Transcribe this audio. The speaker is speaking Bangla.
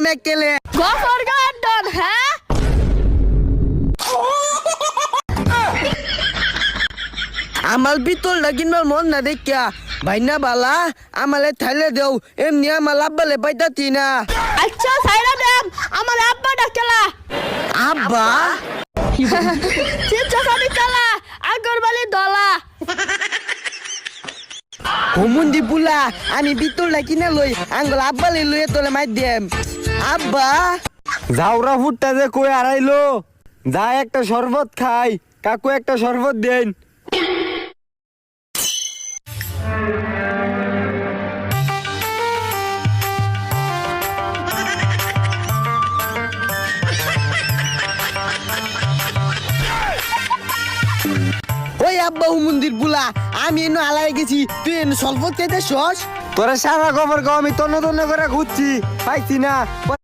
মেকেলে গফর গার্ডন হ্যাঁ আমার ভিতর লাগিনবার মন না দেখিয়া ভাইনা বালা আমালে থাইলে দেও এমনি আমার আব্বালে পাইতাতি না। আচ্ছা সাইরা দেন আমার আব্বা ডাকেলা আব্বা চিন্তা করি চালা আগরবালি দলা হুমুন্দি বুলা আমি ভিতর লাগিনা লই আঙ্গল আব্বালে লইয়ে তোলে মাই দেম। আব্বা জাউরা ফুটটা যে কই আড়াইলো যা একটা শরবত খাই কাকু একটা শরবত দেন। ওই আব্বা হুমুন্দির বুলা আমি এনে আলাই গেছি তুই এনে স্বল্প চাইতে সস। তোরা সারা খবর গাও আমি তন্ন তন্ন করে ঘুরছি পাইছি না।